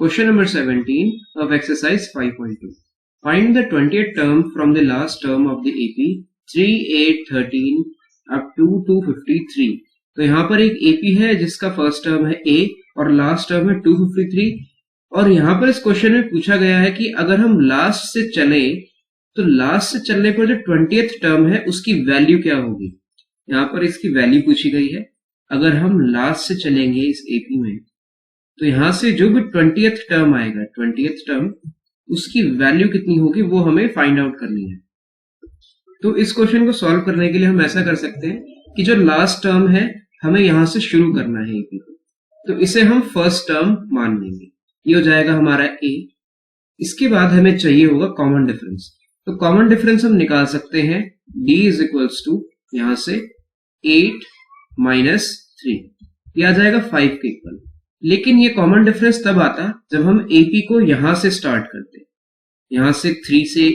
Question number 17 of exercise 5.2. Find the 20th term from the last term of the AP 3, 8, 13 up to 253. तो यहाँ पर एक AP है जिसका फर्स्ट टर्म है A और लास्ट टर्म है 253 और यहाँ पर इस क्वेश्चन में पूछा गया है कि अगर हम लास्ट से चले तो लास्ट से चलने पर जो 20th टर्म है उसकी वैल्यू क्या होगी। यहाँ पर इसकी वैल्यू पूछी गई है। अगर हम लास्ट से चलेंगे इस AP में तो यहां से जो भी 20th टर्म आएगा 20th टर्म उसकी वैल्यू कितनी होगी वो हमें फाइंड आउट करनी है। तो इस क्वेश्चन को सॉल्व करने के लिए हम ऐसा कर सकते हैं कि जो लास्ट टर्म है हमें यहां से शुरू करना है AP को, तो इसे हम फर्स्ट टर्म मान लेंगे। ये हो जाएगा हमारा A। इसके बाद हमें चाहिए होगा कॉमन डिफरेंस। तो कॉमन डिफरेंस हम निकाल सकते हैं D इज इक्वल्स टू यहां से 8 माइनस 3, ये आ जाएगा 5 के इक्वल। लेकिन ये कॉमन डिफरेंस तब आता जब हम AP को यहां से स्टार्ट करते, यहां से 3 से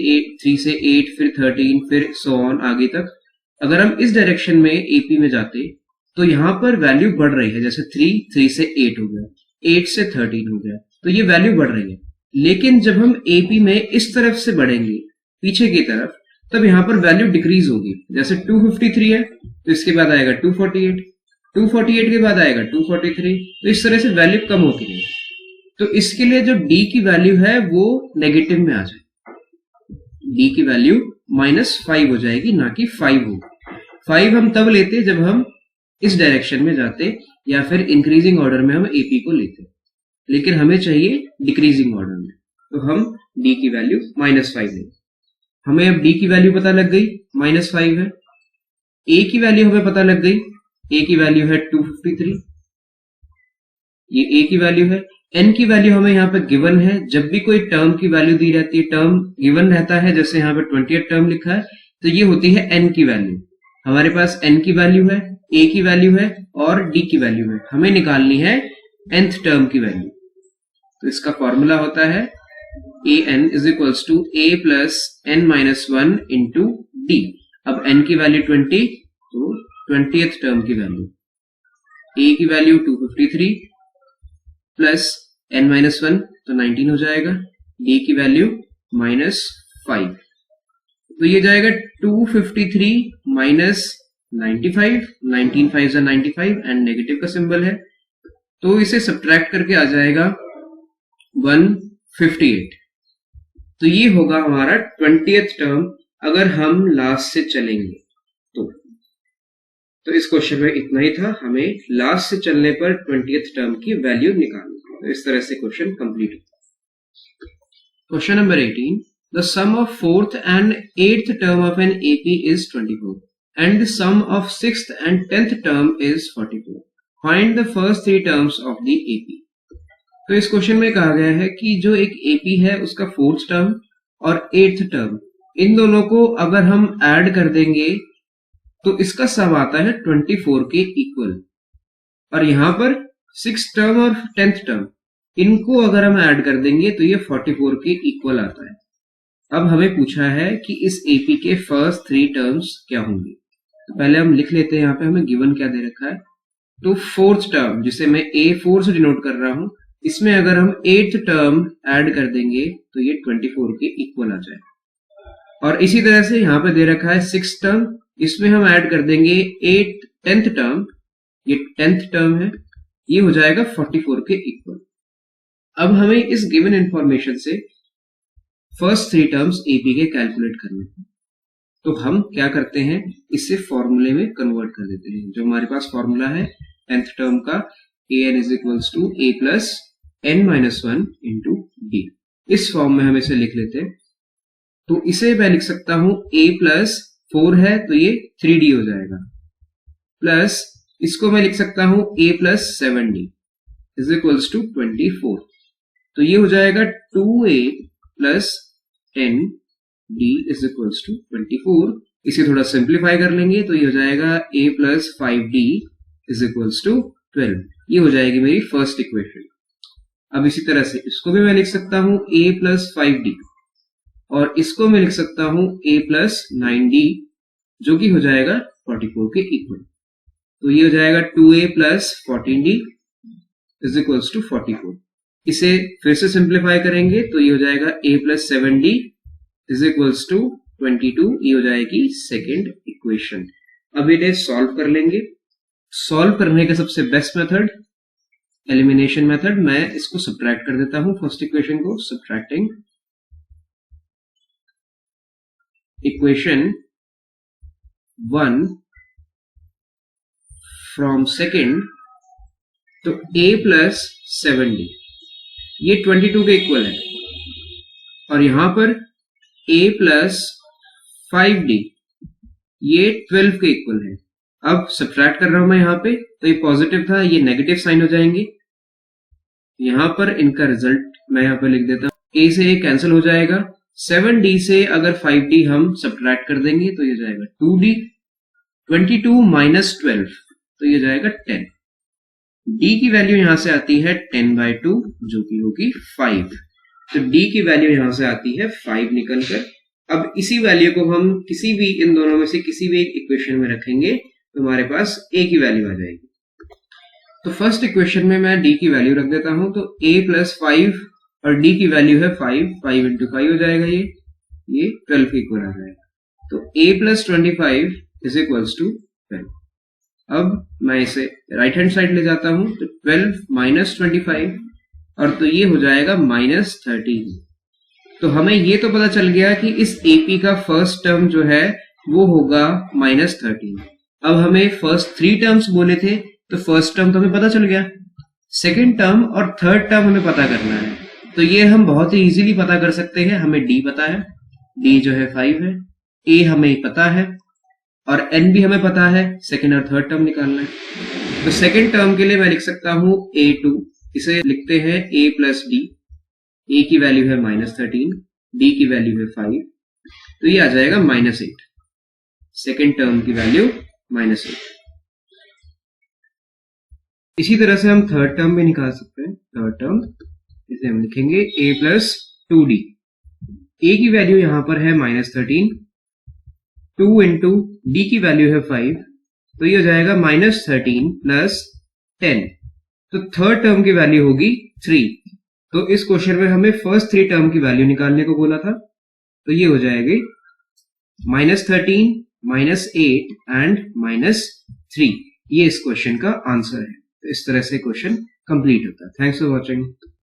8 फिर 13 फिर सो ऑन आगे तक। अगर हम इस डायरेक्शन में AP में जाते तो यहां पर वैल्यू बढ़ रही है, जैसे 3 से 8 हो गया, 8 से 13 हो गया, तो ये वैल्यू बढ़ रही है। लेकिन जब हम AP में इस तरफ से बढ़ेंगे पीछे की तरफ तब यहां पर वैल्यू डिक्रीज होगी। जैसे 253 है तो इसके बाद आएगा 248, 248 के बाद आएगा 243, तो इस तरह से वैल्यू कम होती है। तो इसके लिए जो D की वैल्यू है वो नेगेटिव में आ जाए, D की वैल्यू -5 हो जाएगी, ना कि 5 होगी। 5 हम तब लेते जब हम इस डायरेक्शन में जाते या फिर इंक्रीजिंग ऑर्डर में हम AP को लेते, लेकिन हमें चाहिए डिक्रीजिंग ऑर्डर में, तो हम D की वैल्यू -5 लेंगे। हमें अब D की वैल्यू पता लग गई -5 है। A की वैल्यू हमें पता लग गई, A की वैल्यू है 253, ये A की वैल्यू है। N की वैल्यू हमें यहाँ पे गिवन है। जब भी कोई टर्म की वैल्यू दी जाती है, टर्म गिवन रहता है, जैसे यहाँ पे 20th टर्म लिखा है तो ये होती है N की वैल्यू। हमारे पास N की वैल्यू है, A की वैल्यू है और D की वैल्यू है। हमें निकालनी है nth टर्म की वैल्यू। तो इसका फॉर्मूला होता है an is equals to a plus n-1 into D। अब n की वैल्यू 20, तो 20th टर्म की वैल्यू, A की वैल्यू 253 प्लस n-1 तो 19 हो जाएगा, D की वैल्यू -5, तो ये जाएगा 253 माइनस 95, 19 5 जा 95 एंड नेगेटिव का सिंबल है, तो इसे सब्ट्रैक्ट करके आ जाएगा 158। तो ये होगा हमारा 20th टर्म अगर हम लास्ट से चलेंगे तो इस क्वेश्चन में इतना ही था। हमें लास्ट से चलने पर 20th टर्म की वैल्यू निकालनी है। तो इस तरह से क्वेश्चन कंप्लीट होता है। Question number 18, the sum of 4th and 8th term of an AP is 24 and the sum of 6th and 10th term is 44. Find the first 3 terms of the AP. तो इस question में कहा गया है कि जो एक AP है उसका 4th टर्म और 8th टर्म, इन दोनों को अगर हम ऐड कर देंगे तो इसका सम आता है 24 के इक्वल। और यहां पर 6th टर्म और 10th टर्म, इनको अगर हम ऐड कर देंगे तो ये 44 के इक्वल आता है। अब हमें पूछा है कि इस AP के फर्स्ट 3 टर्म्स क्या होंगे। तो पहले हम लिख लेते हैं, यहाँ पे हमें गिवन क्या दे रखा है। तो 4th टर्म, जिसे मैं A4 से डिनोट कर रहा हूं, इसमें अगर हम 8th टर्म ऐड कर देंगे तो ये 24 के इक्वल आ जाए। और इसी तरह से यहाँ पे दे रखा है 6th टर्म, इसमें हम ऐड कर देंगे 10th टर्म, ये 10th टर्म है, ये हो जाएगा 44 के इक्वल। अब हमें इस गिवन इंफॉर्मेशन से फर्स्ट 3 टर्म्स AP के कैलकुलेट करने हैं। तो हम क्या करते हैं, इसे फॉर्मूले में कन्वर्ट कर देते हैं। जो हमारे पास फॉर्मूला है 10th टर्म का, an is equals to a plus n-1 into D। इस फॉर्म में हम इसे लिख लेते हैं। तो इसे मैं लिख सकता हूं a प्लस 4 है तो ये 3D हो जाएगा, प्लस इसको मैं लिख सकता हूं a plus 7D is equals to 24, तो ये हो जाएगा 2a plus 10D is equals to 24। इसे थोड़ा सिंप्लीफाई कर लेंगे तो ये हो जाएगा a plus 5D is equals to 12। ये हो जाएगी मेरी फर्स्ट इक्वेशन। अब इसी तरह से इसको भी मैं लिख सकता हूं a प्लस 5D और इसको मैं लिख सकता हूं a प्लस 9D, जो कि हो जाएगा 44 के इक्वल। तो ये हो जाएगा 2a plus 14D is equals to 44। इसे फिर से सिंप्लीफाई करेंगे तो ये हो जाएगा a plus 7d is equals to 22। ये हो जाएगी सेकेंड इक्वेशन। अब इन्हें सॉल्व कर लेंगे। सॉल्व करने का सबसे बेस्ट मेथड एलिमिनेशन मेथड। मैं इसको सब्ट्रैक्ट कर देता हूं, फर्स्ट इक्वेशन को। सब्ट्रैक्टिंग इक्वेशन 1 फ्रॉम सेकेंड, तो a प्लस 7d ये 22 के इक्वल है, और यहां पर a प्लस 5d ये 12 के इक्वल है। अब सब्ट्रैक्ट कर रहा हूं मैं यहां पे, तो ये पॉजिटिव था, ये नेगेटिव साइन हो जाएंगे। यहां पर इनका रिजल्ट मैं यहां पर लिख देता हूं। a से a कैंसिल हो जाएगा, 7d से अगर 5d हम सब्ट्रैक्ट कर देंगे तो ये जाएगा 2d, 22 माइनस 12 तो ये जाएगा 10। d की वैल्यू यहां से आती है 10/2 जो कि होगी 5। तो d की वैल्यू यहां से आती है 5 निकलकर। अब इसी वैल्यू को हम किसी भी इन दोनों में से किसी भी एक इक्वेशन में रखेंगे तो हमारे पास a की वैल्यू आ जाएगी। तो फर्स्ट इक्वेशन में मैं d की वैल्यू रख देता हूं, तो a प्लस 5 और d की वैल्यू है 5 इंटू 5 हो जाएगा, ये 12 के इक्वल आ जाएगा। तो a plus 25 is equals to 12। अब मैं इसे राइट हैंड साइड ले जाता हूं, तो 12 माइनस 25 और तो ये हो जाएगा माइनस 13। तो हमें ये तो पता चल गया कि इस AP का फर्स्ट टर्म जो है वो होगा माइनस 13। अब हमें फर्स्ट 3 टर्म्स बोले थे, तो फर्स्ट टर्म तो हमें पता चल गया, सेकेंड टर्म और थर्ड टर्म हमें पता करना है। तो ये हम बहुत ही इजीली पता कर सकते हैं। हमें d पता है, d जो है 5 है, a हमें पता है और n भी हमें पता है, सेकेंड और थर्ड टर्म निकालना है। तो सेकेंड टर्म के लिए मैं लिख सकता हूं a2, इसे लिखते हैं a प्लस d। a की वैल्यू है माइनस 13, d की वैल्यू है 5, तो ये आ जाएगा माइनस 8। सेकेंड टर्म की वैल्यू माइनस 8। इसी तरह से हम थर्ड टर्म भी निकाल सकते हैं। थर्ड टर्म इसे हम लिखेंगे a प्लस 2d। a की वैल्यू यहां पर है माइनस 13, 2 इंटू डी की वैल्यू है 5, तो ये हो जाएगा माइनस 13 प्लस 10। तो थर्ड टर्म की वैल्यू होगी 3। तो इस क्वेश्चन में हमें फर्स्ट 3 टर्म की वैल्यू निकालने को बोला था, तो ये हो जाएगी माइनस 13, माइनस 8 एंड माइनस 3। ये इस क्वेश्चन का आंसर है। तो इस तरह से क्वेश्चन कंप्लीट होता है। Thanks for watching.